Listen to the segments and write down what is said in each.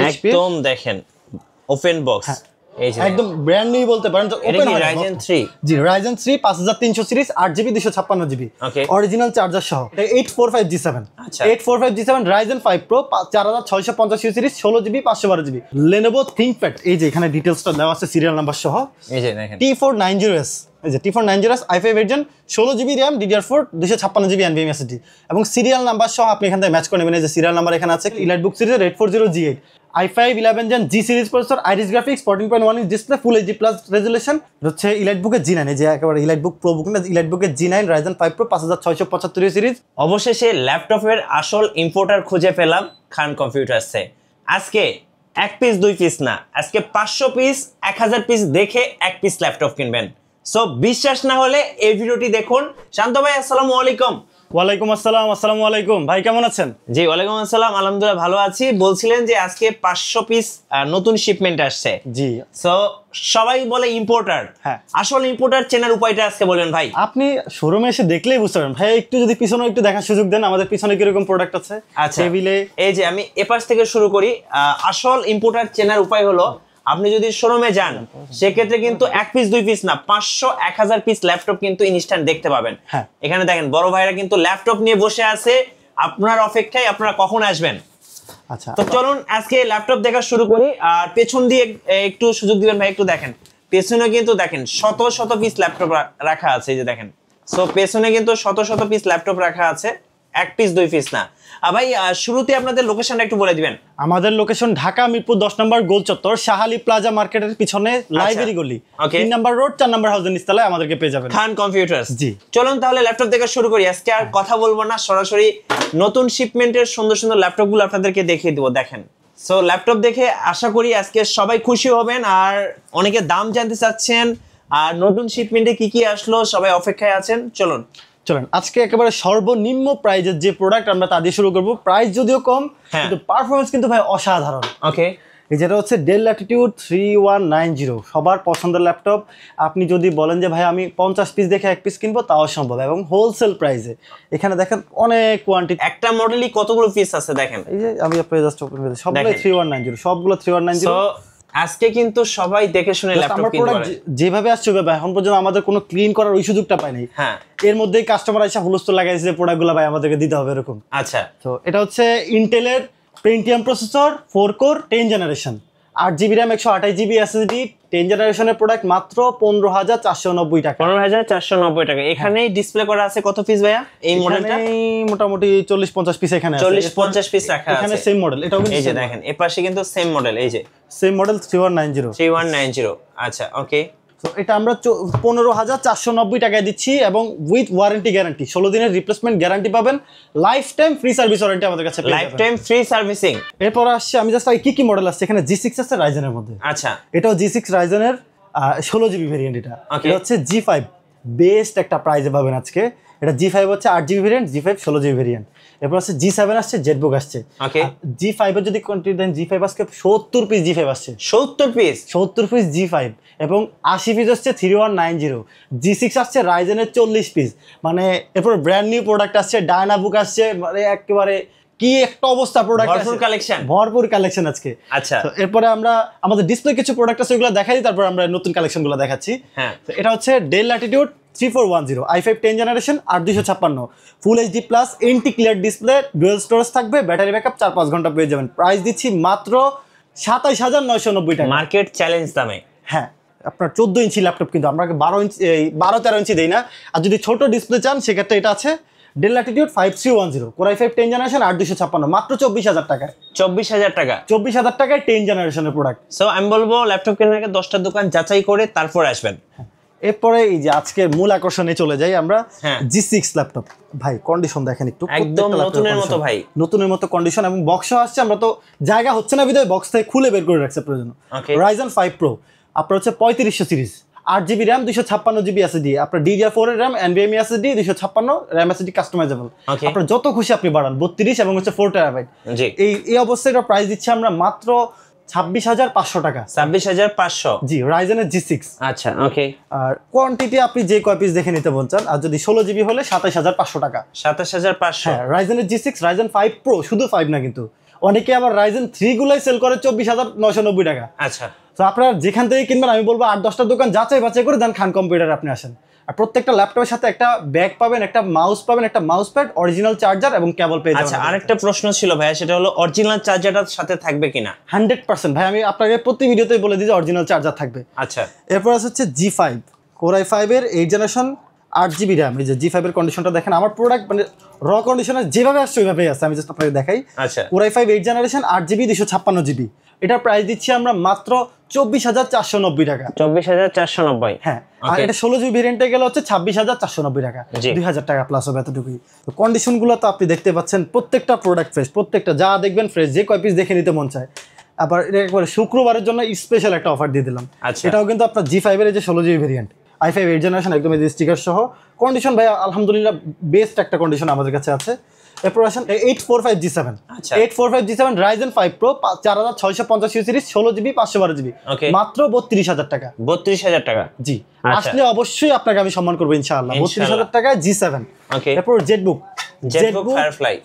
একদম দেখেন open box, এই যে একদম ব্র্যান্ড নিউ বলতে পারেন। তো ওপেন Ryzen 3 জি Ryzen 3 5300 সিরিজ 8GB 256GB ওকে, অরিজিনাল চার্জার সহ। এটা 845G7 আচ্ছা 845G7 Ryzen 5 Pro 4650 series 16GB 512GB Lenovo ThinkPad। এই যে এখানে ডিটেইলসটা দেওয়া আছে সিরিয়াল নাম্বার সহ। এই যে দেখেন T490S, এই যে T490S i5 version 16GB RAM DDR4 256GB NVMe SSD এবং সিরিয়াল নাম্বার সহ আপনি এখান থেকে ম্যাচ করে নেবেন। এই যে সিরিয়াল নাম্বার এখানে আছে। EliteBook সিরিজের 840G8 i5 11 Gen G series processor, Iris Graphics 14.1 inch display, full HD plus resolution. হচ্ছে EliteBook এর G9, এই যে একেবারে EliteBook Pro বুক না, EliteBook এর G9 Ryzen 5 Pro 5675 সিরিজ। অবশেষে ল্যাপটপের আসল ইম্পোর্টার খুঁজে পেলাম খান কম্পিউটারসে। আজকে এক পিস দুই পিস না, আজকে 500 পিস 1000 পিস দেখে এক পিস ল্যাপটপ কিনবেন। সো বিশ্বাস না হলে এই ভিডিওটি দেখুন। শান্ত ভাই আসসালামু আলাইকুম। ওয়ালাইকুম আসসালাম। আসসালামু আলাইকুম ভাই, কেমন আছেন? জি ওয়ালাইকুম আসসালাম, আলহামদুলিল্লাহ ভালো আছি। বলছিলেন যে আজকে 500 পিস নতুন শিপমেন্ট আসছে। জি সো সবাই বলে ইম্পোর্টার, হ্যাঁ আসল ইম্পোর্টার চেনার উপায়টা আজকে বলবেন ভাই। আপনি শোরুমে এসে দেখলেই বুঝতে পারবেন ভাই। একটু যদি পিছনে একটু দেখার সুযোগ দেন, আমাদের পিছনে কিরকম প্রোডাক্ট আছে। আচ্ছা টেবিলে এই যে আমি এপাশ থেকে শুরু করি। আসল ইম্পোর্টার চেনার উপায় হলো আপনি যদি শোরুমে যান সেক্ষেত্রে কিন্তু এক পিস দুই পিস না 500 1000 পিস ল্যাপটপ কিন্তু ইনস্ট্যান্ট দেখতে পাবেন। এখানে দেখেন বড় ভাইরা কিন্তু ল্যাপটপ নিয়ে বসে আছে, আপনার অপেক্ষায় আপনারা কখন আসবেন। আচ্ছা তো চলুন আজকে ল্যাপটপ দেখা শুরু করি। আর পেছন দিয়ে একটু সুযোগ দিবেন ভাই, একটু দেখেন পেছনে কিন্তু দেখেন শত শত পিস ল্যাপটপ রাখা আছে। এই যে দেখেন, সো পেছনে কিন্তু শত শত পিস ল্যাপটপ রাখা আছে, এক পিস দুই পিস না। ভাই শুরুতে আপনাদের লোকেশনটা একটু বলে দিবেন। আমাদের লোকেশন ঢাকা মিরপুর 10 নম্বর গোল চত্বর, শাহালি প্লাজা মার্কেটের পিছনে লাইব্রেরি গলি, 3 নম্বর রোড 4 নম্বর হাউসের নিচতলায় আমাদেরকে পেয়ে যাবেন। খান কম্পিউটার্স। জি চলুন তাহলে ল্যাপটপ দেখা শুরু করি। আজকে আর কথা বলবো না, সরাসরি নতুন শিপমেন্টের সুন্দর সুন্দর ল্যাপটপগুলো আপনাদেরকে দেখিয়ে দিব। দেখেন, সো ল্যাপটপ দেখে আশা করি আজকে সবাই খুশি হবেন। আর অনেকে দাম জানতে চাচ্ছেন আর নতুন শিপমেন্টে কি কি আসলো, সবাই অপেক্ষায় আছেন। চলুন আজকে একেবারে সর্বনিম্ন প্রাইজের যে প্রোডাক্ট আমরা তা দিয়ে শুরু করব। প্রাইস যদিও কম কিন্তু পারফরম্যান্স কিন্তু ভাই অসাধারণ। ওকে, এই যেটা হচ্ছে ডেল ল্যাটিটিউড 3190, সবার পছন্দের ল্যাপটপ। আপনি যদি বলেন যে ভাই আমি 50 পিস দেখে এক পিস কিনবো, তাও সম্ভব এবং হোলসেল প্রাইসে। এখানে দেখেন অনেক কোয়ান্টিটি, একটা মডেলই কতগুলো পিস আছে দেখেন। এই যে আমি আপনাকে জাস্ট ওপেন করে দিই, সবগুলো 3190, সবগুলো 3190। আজকে কিন্তু সবাই দেখে শুনে ল্যাপটপ কিনতে পারে। যেভাবে আসছে এখন পর্যন্ত আমাদের কোনো ক্লিন করার ওই সুযোগটা পাই নাই। হ্যাঁ, এর মধ্যেই কাস্টমার এসে হুলস্থুল লাগাইছে প্রোডাক্টগুলো ভাই আমাদেরকে দিতে হবে এরকম। আচ্ছা, তো এটা হচ্ছে ইন্টেলের Pentium processor 4 core 10 generation, 8GB RAM 128GB SSD 10 জেনারেশনের প্রোডাক্ট, মাত্র 15490 টাকা। 15490 টাকা। এখানেই ডিসপ্লে করা আছে কত পিস ভাইয়া এই মডেলটা? মোটামুটি 40-50 পিস এখানে আছে। 40-50 পিস রাখা আছে। এখানে সেম মডেল, এটাও কিন্তু এই যে দেখেন এপাশে কিন্তু সেম মডেল, এই যে সেম মডেল 3190। আচ্ছা ওকে, তো এটা আমরা 15490 টাকায় দিচ্ছি এবং উইথ ওয়ারেন্টি গ্যারান্টি, 16 দিনের রিপ্লেসমেন্ট গ্যারান্টি পাবেন, life time free service warranty আমাদের কাছে পেয়ে যাবেন। Life time free servicing. এরপর আসছে আমি জাস্ট কি মডেল আসছে এখানে, G6 আছে রাইজেনের মধ্যে। আচ্ছা, এটাও G6 রাইজেনের 16GB ভেরিয়েন্ট। এটা হচ্ছে G5, বেস্ট একটা প্রাইসে পাবেন আজকে। এটা G5 হচ্ছে 8GB variant, G5 16GB variant. এরপর আছে G7 আসছে, জেটবুক আসছে। ওকে, G5 এর যদি কোয়ান্টিটি দেন, G5 আজকে 70 পিস G5 আসছে। 70 পিস G5 এবং 80 পিস হচ্ছে 3190। G6 আসছে রাইজেনের 40 পিস। মানে এরপর ব্র্যান্ড নিউ প্রোডাক্ট আসছে, ডায়নাবুক আসছে, মানে একেবারে কি একটা অবস্থা প্রোডাক্ট, ভরপুর কালেকশন আজকে। আচ্ছা, তো এরপরে আমরা আমাদের ডিসপ্লে কিছু প্রোডাক্ট আছে ওগুলো দেখাই, তারপর আমরা নতুন কালেকশনগুলো দেখাচ্ছি। হ্যাঁ, তো এটা হচ্ছে ডেল ল্যাটিটিউড 3410 i5 10 জেনারেশন 8256, ফুল HD plus anti clear display, dual storage থাকবে, ব্যাটারি ব্যাকআপ 4-5 ঘন্টা পেয়ে যাবেন। প্রাইস দিচ্ছি মাত্র 27990 টাকা, মার্কেট চ্যালেঞ্জ দামে। হ্যাঁ, আপনার 14 ইঞ্চি ল্যাপটপ, কিন্তু আমরা 12-13 ইঞ্চি দেই না। আর যদি ছোট ডিসপ্লে চান সেক্ষেত্রে এটা আছে del Latitude 5310 core i5 10 generation 8256, মাত্র 24000 টাকায়। 24000 টাকা, 24000 টাকায় 10 জেনারেশনের প্রোডাক্ট। সো আমি বলবো ল্যাপটপ কেনার আগে 10টা দোকান যাচাই করে তারপর আসবেন। এরপরে এই যে আজকের মূল আকর্ষণে চলে যাই আমরা, G6 ল্যাপটপ। ভাই কন্ডিশন দেখেন একটু, একদম নতুনের মতো ভাই, নতুনের মতো কন্ডিশন এবং বক্স আসছে। আমরা তো জায়গা হচ্ছে না বিধায় বক্স থেকে খুলে বের করে রাখছে প্রয়োজন। Ryzen 5 Pro আপনার হচ্ছে 3500 series, 8GB RAM 256GB SSD, আপনার DDR4 এর RAM NVMe SSD 256 RAM SSD customisable. আপনার যত খুশি আপনি বাড়ান, 32 এবং হচ্ছে 4TB। এই অবস্থায় এটা প্রাইস দিচ্ছি আমরা মাত্র 26500 টাকা। 26500, জি, রাইজেনের G6। আচ্ছা ওকে, আর কোয়ান্টিটি আপনি যে কয় পিস দেখে নিতে চান, আর যদি 16GB হলে 27500 টাকা। 27500, হ্যাঁ, রাইজেনের G6 Ryzen 5 Pro, শুধু 5 না কিন্তু অনেকে আবার রাইজেন 3 গুলাই সেল করে 24,990 টাকা। আচ্ছা, তো আপনারা যেখান থেকে কিনবেন আমি বলবো 8-10টা দোকান যাচাই বাছাই করে দেন খান কম্পিউটারে আপনি আসেন। আর প্রত্যেকটা ল্যাপটপের সাথে একটা ব্যাগ পাবেন, একটা মাউস পাবেন, একটা মাউস প্যাড, অরিজিনাল চার্জার এবং কেবল পেয়ে যাবেন। আচ্ছা, আরেকটা প্রশ্ন ছিল ভাইয়া, সেটা হলো অরিজিনাল চার্জারটার সাথে থাকবে কিনা? 100% ভাই, আমি আপনাকে প্রতি ভিডিওতেই বলে দিই যে অরিজিনাল চার্জার থাকবে। আচ্ছা, এরপর হচ্ছে G5 Core i5 এর 8 জেনারেশন 8GB RAM। এই যে G5 এর কন্ডিশনটা দেখেন, আমার প্রোডাক্ট মানে র কন্ডিশনে যেভাবে আসছে ওইভাবেই আছে, আমি জাস্ট আপনাকে দেখাই। আচ্ছা, Core i5 8 generation 8GB 256GB, এটার প্রাইস দিচ্ছি আমরা মাত্র 24,490 টাকা। 24,490। হ্যাঁ, আর এটা 16GB ভেরিয়েন্টে গেলে হচ্ছে 26,490 টাকা, 2,000 টাকা প্লাস হবে এতটুকুই। তো কন্ডিশনগুলো তো আপনি দেখতে পাচ্ছেন, প্রত্যেকটা প্রোডাক্ট ফ্রেশ, প্রত্যেকটা যা দেখবেন ফ্রেশ, যে কয় পিস দেখে নিতে মন চায়। আবার এটা একবারে শুক্রবারের জন্য স্পেশাল একটা অফার দিয়ে দিলাম। আচ্ছা, এটাও কিন্তু আপনার G5 এর যে 16GB ভেরিয়েন্ট i5 8 জেনারেশন, একদম এই স্টিকার সহ কন্ডিশন ভাই আলহামদুলিল্লাহ বেস্ট একটা কন্ডিশন আমাদের কাছে আছে। এরপর আসেন 845G7। আচ্ছা, 845G7 Ryzen 5 Pro 4650 series 16GB 512GB, ওকে, মাত্র 32,000 টাকা। 32,000 টাকা। জি, আচ্ছা। আসলে অবশ্যই আপনাকে আমি সম্মান করবো ইনশাআল্লাহ। 32,000 টাকায় G7। ওকে, এরপর জেটবুক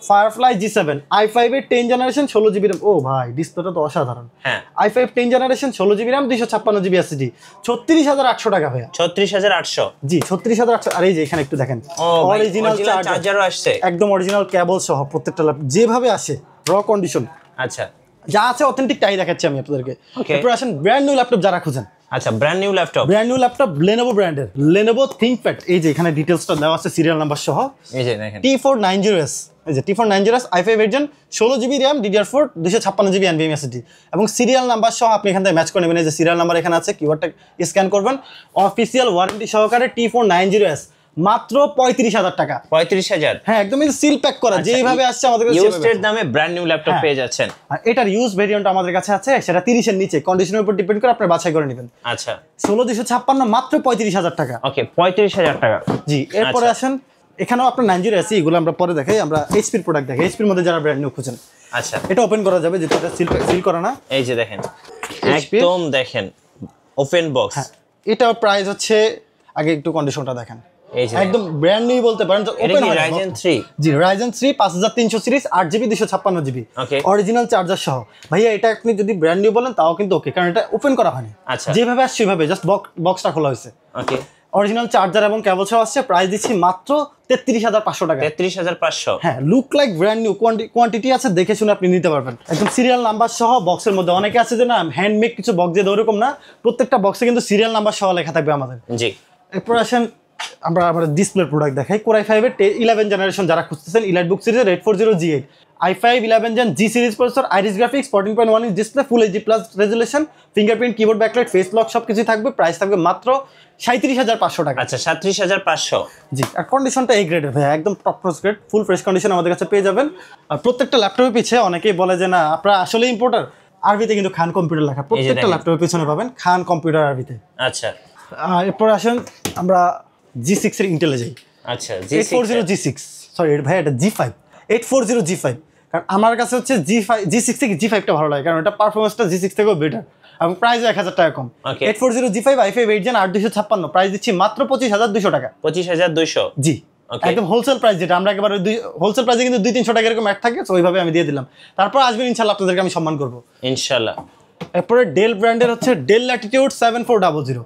ফায়ারফ্লাই G7 i5 এর 10 জেনারেশন 16GB RAM। ও ভাই, ডিসপ্লেটা তো অসাধারণ। হ্যাঁ, i5 10 generation 16GB RAM 256GB SSD, 36,800 টাকা ভাইয়া। 36,800। জি, 36,800। আর এই যে এখানে একটু দেখেন, অরিজিনাল চার্জারও আসছে, একদম অরিজিনাল কেবল সহ প্রত্যেকটা ল্যাপটপ যেভাবে আসে র কন্ডিশন। আচ্ছা, যা আছে অথেন্টিক তাই দেখাচ্ছি আমি আপনাদেরকে। Okay. এরপর আসেন ব্র্যান্ড নিউ ল্যাপটপ যারা খুঁজেন। আচ্ছা, ব্র্যান্ড নিউ ল্যাপটপ, Lenovo ব্র্যান্ডের Lenovo ThinkPad। এই যে এখানে ডিটেইলসটা দেওয়া আছে সিরিয়াল নাম্বার সহ। এই যে দেখেন, T490S, এই যে T490S i5 version 16GB RAM DDR4 256GB NVMe SSD এবং সিরিয়াল নাম্বার সহ আপনি এখান থেকে ম্যাচ করে নেবেন। এই যে সিরিয়াল নাম্বার এখানে আছে, কিওয়ার্ডটা স্ক্যান করবেন। অফিসিয়াল ওয়ারেন্টি সহকারে T490S মাত্র 35,000 টাকা। 35,000। হ্যাঁ, একদম সিল প্যাক করা, যেভাবে আসছে আমাদের কাছে ইউজড দামে ব্র্যান্ড নিউ ল্যাপটপ পেয়ে যাচ্ছেন। আর এটার ইউজ ভেরিয়েন্ট আমাদের কাছে আছে, সেটা 30 এর নিচে, কন্ডিশনের উপর ডিপেন্ড করে আপনি বাছাই করে নেবেন। আচ্ছা, 16,256 মাত্র 35,000 টাকা। ওকে, 35,000 টাকা। জি, এরপরে আসেন এখানেও আপনার 90 এগুলো আমরা পরে দেখাই। আমরা এইচপির প্রোডাক্ট দেখাই, এইচপির মধ্যে যারা ব্র্যান্ড নিউ খুঁজেন। আচ্ছা, এটা ওপেন করা যাবে, যেটা সিল করা না। এই যে দেখেন, একদম দেখেন ওপেন বক্স। এটার প্রাইস হচ্ছে, আগে একটু কন্ডিশনটা দেখেন, এই যে একদম ব্র্যান্ড নিউ বলতে পারেন। এটা কি Ryzen 3? জি, Ryzen 3 5300 সিরিজ 8GB 256GB, ওকে, অরিজিনাল চার্জার সহ। ভাইয়া এটা আপনি যদি ব্র্যান্ড নিউ বলেন তাও কিন্তু ওকে, কারণ এটা ওপেন করা হয়নি। আচ্ছা, যেভাবে আসছে সেভাবে জাস্ট বক্সটা খোলা হয়েছে। ওকে, অরিজিনাল চার্জার এবং কেবল সহ আসছে। প্রাইস দিচ্ছি মাত্র 33,500 টাকা। 33,500। হ্যাঁ, look like brand new, quantity আছে, দেখে শুনে আপনি নিতে পারবেন। একদম সিরিয়াল নাম্বার সহ বক্সের মধ্যে। অনেকে আছে যে না হ্যান্ডমেড কিছু বক্স দিয়ে, ওরকম না, প্রত্যেকটা বক্সে কিন্তু সিরিয়াল নাম্বার সহ লেখা থাকবে আমাদের। জি, এরপর আসেন আমরা আবার ডিসপ্লে প্রোডাক্ট দেখাই। Core i5 এর 11 জেনারেশন যারা খুঁজতেছেন, EliteBook সিরিজের 840G8 i5 11 gen G series processor, iris graphics, 14.1 inch display, full HD plus resolution, fingerprint, keyboard backlight, face lock সবকিছু থাকবে। প্রাইস থাকবে মাত্র 37,500 টাকা। আচ্ছা, 37,500। জি, আর কন্ডিশনটা এই গ্রেডের ভাই, একদম top class grade, full fresh condition আমাদের কাছে পেয়ে যাবেন। আর প্রত্যেকটা ল্যাপটপের পিছে অনেকেই বলে যে না আপনারা আসলে ইম্পোর্টার, আরবিতে কিন্তু খান কম্পিউটার লেখা, প্রত্যেকটা ল্যাপটপের পিছনে পাবেন খান কম্পিউটার আরবিতে। আচ্ছা, এরপর আসেন আমরা G6 এর ইন্টেলে যাই। আচ্ছা, 840G6, সরি ভাই এটা G5, 840G5। কারণ আমার কাছে হচ্ছে G6 থেকে G5টা ভালো লাগে, কারণ এটা পারফরমেন্সটা G6 থেকেও বেটার এবং প্রাইস 1,000 টাকা কম। 840G5 i5 8 জেন 8256, প্রাইস দিচ্ছি মাত্র 25,200 টাকা। 25,200। জি, একদম হোলসেল প্রাইস, যেটা আমরা একেবারে হোলসেল প্রাইসে কিন্তু 200-300 টাকা এরকম অ্যাড থাকে, তো ওইভাবে আমি দিয়ে দিলাম। তারপর আসবেন ইনশাআল্লাহ, আপনাদেরকে আমি সম্মান করবো ইনশাআল্লাহ। এরপরে ডেল ব্র্যান্ডের হচ্ছে Dell Latitude 7400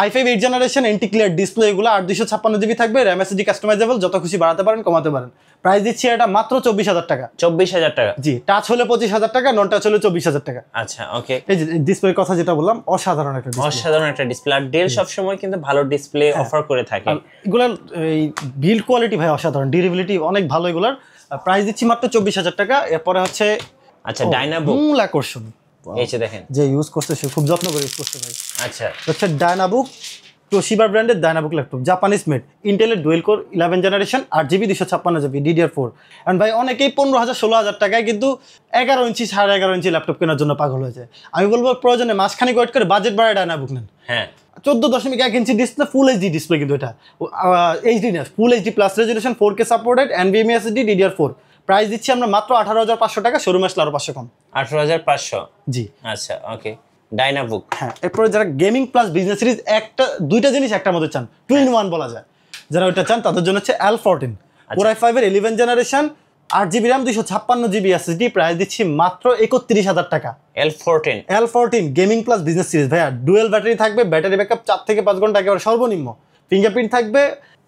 i5 8 generation, anti clear display, এগুলো 8256GB থাকবে, RAM SSD কাস্টমাইজেবল, যত খুশি বাড়াতে পারেন কমাতে পারেন। প্রাইস দিচ্ছি এটা মাত্র 24,000 টাকা। 24,000 টাকা। জি, টাচ হলে 25,000 টাকা, নন টাচ হলে 24,000 টাকা। আচ্ছা, ওকে। এই যে ডিসপ্লের কথা যেটা বললাম, অসাধারণ একটা ডিসপ্লে, অসাধারণ একটা ডিসপ্লে। আর ডেল সবসময় কিন্তু ভালো ডিসপ্লে অফার করে থাকে। এগুলার এই বিল্ড কোয়ালিটি ভাই অসাধারণ, ডিউরেবিলিটি অনেক ভালো এগুলার। প্রাইস দিচ্ছি মাত্র 24,000 টাকা। এরপরে হচ্ছে আচ্ছা, ডায়নাবুক, মূল আকর্ষণ, এই যে দেখেন, যে ইউজ করতে সে খুব যত্ন করে ইউজ করতে ভাই। আচ্ছা, হচ্ছে ডায়নাবুক, তোশিবা ব্র্যান্ডের ডায়নাবুক ল্যাপটপ, জাপানিজ মেড, ইন্টেলের dual core 11 generation 8GB 256GB DDR4। And ভাই অনেকেই 15,000-16,000 টাকায় কিন্তু 11 ইঞ্চি 11.5 ইঞ্চি ল্যাপটপ কেনার জন্য পাগল হয়েছে। আমি বলবো প্রয়োজনে মাসখানেক ওয়েট করে বাজেট বাড়ায় ডায়নাবুক নেন। হ্যাঁ, 14.1 inch display, full HD display, কিন্তু এটা এইচডি না, ফুল HD plus resolution, 4K supported, NVMe SSD, DDR4। Price দিচ্ছি আমরা মাত্র 18,500 টাকা, শোরুমে আসলে আরো 500 কম। 18,500। জি, আচ্ছা, ওকে, ডায়নাবুক। হ্যাঁ। এরপরে যারা গেমিং প্লাস বিজনেস সিরিজ, দুইটা জিনিস একটার মধ্যে চান, 2 in 1 বলা যায়, যারা ওইটা চান তাদের জন্য হচ্ছে L14 Core i5 এর 11 generation 8 GB RAM 256 GB SSD, price দিচ্ছি মাত্র 31,000 টাকা। L14 gaming plus business series ভাইয়া, ডুয়েল ব্যাটারি থাকবে, ব্যাটারি ব্যাকআপ 4 থেকে 5 ঘন্টা একেবারে সর্বনিম্ন, ফিঙ্গারপ্রিন্ট থাকবে,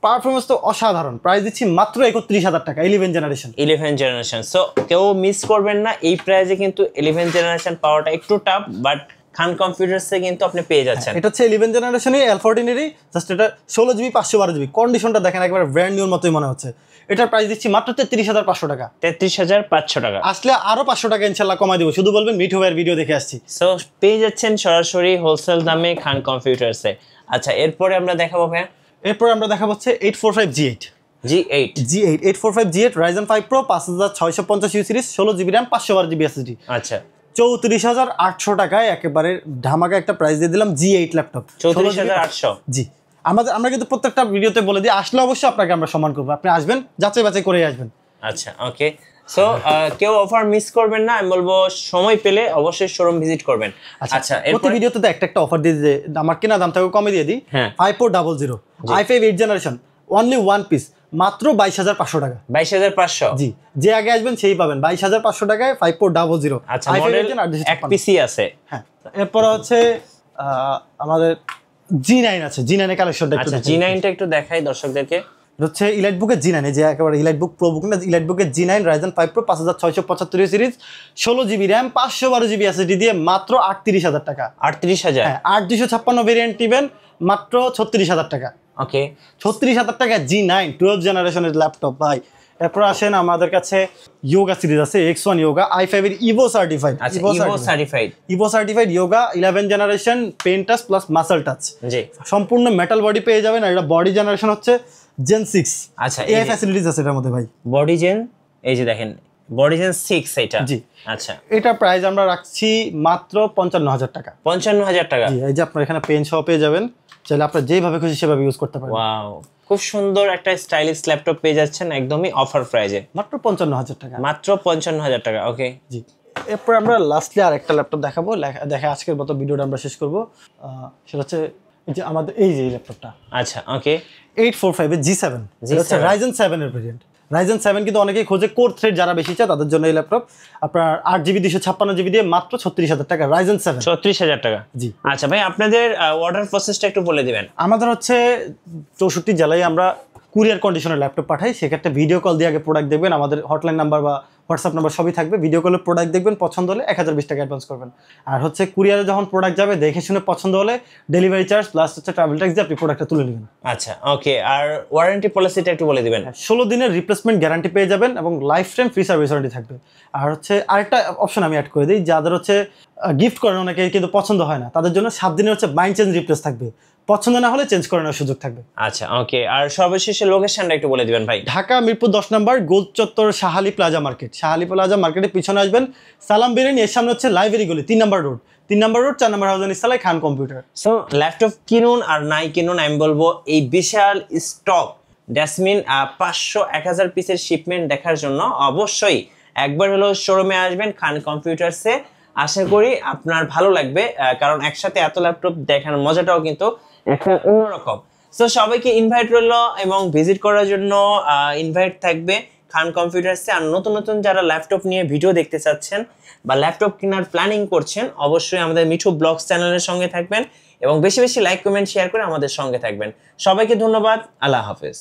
পারফরমেন্স তো অসাধারণ, প্রাইস দিচ্ছি মাত্র 31,000 টাকা। 11 জেনারেশন। সো কেউ মিস করবেন না, এই প্রাইসে কিন্তু 11 জেনারেশন পাওয়াটা একটু টাফ, বাট খান কম্পিউটারসে কিন্তু আপনি পেয়ে যাচ্ছেন। এটা হচ্ছে 11 জেনারেশনই L14 এরই, জাস্ট এটা 16 GB 512 GB, কন্ডিশনটা দেখেন একবার ব্র্যান্ড নিউর মতোই মনে হচ্ছে। এটার প্রাইস দিচ্ছি মাত্র 33,500 টাকা। 33,500 টাকা। আসলে আরো 500 টাকা ইনশাআল্লাহ কমাই দেবো, শুধু বলবেন মিঠু ভাইয়ের ভিডিও দেখে আসছি। সো পেয়ে যাচ্ছেন সরাসরি হোলসেল দামে খান কম্পিউটারসে। আচ্ছা, এরপরে আমরা দেখাবো ভাইয়া, এরপর আমরা দেখাবো হচ্ছে 845 G8 845 G8 Ryzen 5 Pro 5650 series, 16 GB RAM 512 GB SSD। আচ্ছা, 34,800 টাকায় একেবারে ধামাকা একটা প্রাইস দিয়ে দিলাম G8 ল্যাপটপ। 34,800। জি, আমরা কিন্তু প্রত্যেকটা ভিডিওতে বলে দিই, আসলে অবশ্যই আপনাকে আমরা সম্মান করবো, আপনি আসবেন যাচাই বাছাই করে আসবেন। আচ্ছা, ওকে। সো কেউ অফার মিস করবেন না, আমি বলবো সময় পেলে অবশ্যই শোরুম ভিজিট করবেন। আচ্ছা, প্রতি ভিডিওতে তো একটা অফার দিয়ে যে আমার কেনা দাম থেকে কমে দিয়ে দিই। 5400 i5 8 generation, only one piece, মাত্র 22,500 টাকা। 22,500। জি, যে আগে আসবেন সেই পাবেন 22,500 টাকায় 5400। আচ্ছা, মডেল এক পিসি আছে। হ্যাঁ, এরপর হচ্ছে আমাদের G9 আছে, G9 এর কালেকশনটা একটু আচ্ছা, G9 টা একটু দেখাই দর্শকদেরকে। হচ্ছে ইলাইট বুকের G9, যে একেবারে ইলাইট বুক প্রো বুক না, ইলাইট বুকের G9 Ryzen 5 Pro 5675 series, 16 GB RAM 512 GB SSD দিয়ে মাত্র 38,000 টাকা। 38,000। হ্যাঁ, 8256 ভেরিয়েন্ট নেবেন মাত্র 36,000 টাকা। ওকে, 36,000 টাকা G9 12 জেনারেশনের ল্যাপটপ ভাই। এরপর আসেন আমাদের কাছে ইয়োগা সিরিজ আছে, X1 ইয়োগা i5 এর ইভো সার্টিফাইড। আচ্ছা, Evo certified Yoga 11 generation, pen touch plus muscle touch. জি, সম্পূর্ণ মেটাল বডি পেয়ে যাবেন, আর এটা বডি জেনারেশন হচ্ছে Gen 6। আচ্ছা, এই ফ্যাসিলিটিস আছে এটার মধ্যে ভাই। বডি জেন, এই যে দেখেন বডি জেন 6 এটা। জি, আচ্ছা, এটা প্রাইস আমরা রাখছি মাত্র 55,000 টাকা। 55,000 টাকা। জি, এই যে আপনার এখানে পেন সহ পেয়ে যাবেন, চাইলে আপনারা যেভাবে খুশি সেভাবে ইউজ করতে পারেন। ওয়াও, খুব সুন্দর একটা স্টাইলিশ ল্যাপটপ পেয়ে যাচ্ছেন একদমই অফার প্রাইজে, মাত্র 55,000 টাকা। মাত্র 55,000 টাকা। ওকে, জি, এরপর আমরা লাস্টলি আর একটা ল্যাপটপ দেখাবো, দেখে আজকের মতো ভিডিওটা আমরা শেষ করব। সেটা হচ্ছে এই যে আমাদের এই যে ল্যাপটপটা। আচ্ছা, ওকে, 845 এর G7, এটা হচ্ছে Ryzen 7 এর ভেরিয়েন্ট। Ryzen 7 কিন্তু অনেকেই খোঁজে, কোর থ্রেড যারা বেশি চায় তাদের জন্য এই ল্যাপটপ। আপনার 8GB 256GB দিয়ে মাত্র 36,000 টাকা Ryzen 7। 36,000 টাকা। জি, আচ্ছা ভাই, আপনাদের অর্ডার প্রসেসটা একটু বলে দিবেন। আমাদের হচ্ছে 64 জেলায় আমরা কুরিয়ার কন্ডিশনের ল্যাপটপ পাঠাই, সেক্ষেত্রে ভিডিও কল দিয়ে আগে প্রোডাক্ট দেখবেন, আমাদের হটলাইন নাম্বার বা হোয়াটসঅ্যাপ নাম্বার সবই থাকবে। ভিডিও কলে প্রোডাক্ট দেখবেন, পছন্দ হলে 1020 টাকা অ্যাডভান্স করবেন। আর হচ্ছে কুরিয়ারে যখন প্রোডাক্ট যাবে দেখে শুনে পছন্দ হলে ডেলিভারি চার্জ প্লাস হচ্ছে ট্রাভেল ট্যাক্স দিয়ে আপনি প্রোডাক্টটা তুলে নেবেন। আচ্ছা, ওকে। আর ওয়ারেন্টি পলিসিটা একটু বলে দিবেন। 16 দিনের রিপ্লেসমেন্ট গ্যারান্টি পেয়ে যাবেন এবং life time free service warranty থাকবে। আর হচ্ছে আরেকটা অপশন আমি অ্যাড করে দিই, যাদের হচ্ছে গিফট করেন অনেকে কিন্তু পছন্দ হয় না, তাদের জন্য 7 দিনের হচ্ছে মাইন্ড চেঞ্জ রিপ্লেস থাকবে, পছন্দ না হলে চেঞ্জ করে নেওয়ার সুযোগ থাকবে। আচ্ছা, ওকে। আর সর্বশেষে লোকেশনটা একটু বলে দিবেন ভাই। ঢাকা মিরপুর 10 নম্বর গোল চত্বর, Shah Ali plaza market. Shah Ali plaza মার্কেটের পিছনে আসবেন, সালাম বিরিয়ানি এর সামনে হচ্ছে লাইব্রেরি গলি, 3 নম্বর রোড, 4 নম্বর হাউজান ইসলাই খান কম্পিউটার। সো ল্যাপটপ কিনুন আর নাই কিনুন, আমি বলবো এই বিশাল স্টক ড্যাসমিন 500-1000 পিসের শিপমেন্ট দেখার জন্য অবশ্যই একবার হলো শোরুমে আসবেন খান কম্পিউটারসে। আশা করি আপনার ভালো লাগবে, কারণ একসাথে এত ল্যাপটপ দেখার মজাটাও কিন্তু একটা অন্যরকম। সো সবাইকে ইনভাইট রইলো এবং ভিজিট করার জন্য ইনভাইট থাকবে খান কম্পিউটারসে। আর নতুন নতুন যারা ল্যাপটপ নিয়ে ভিডিও দেখতে চাচ্ছেন বা ল্যাপটপ কেনার প্ল্যানিং করছেন, অবশ্যই আমাদের মিঠু ব্লগস চ্যানেলের সঙ্গে থাকবেন এবং বেশি বেশি লাইক কমেন্ট শেয়ার করে আমাদের সঙ্গে থাকবেন। সবাইকে ধন্যবাদ, আল্লাহ হাফেজ।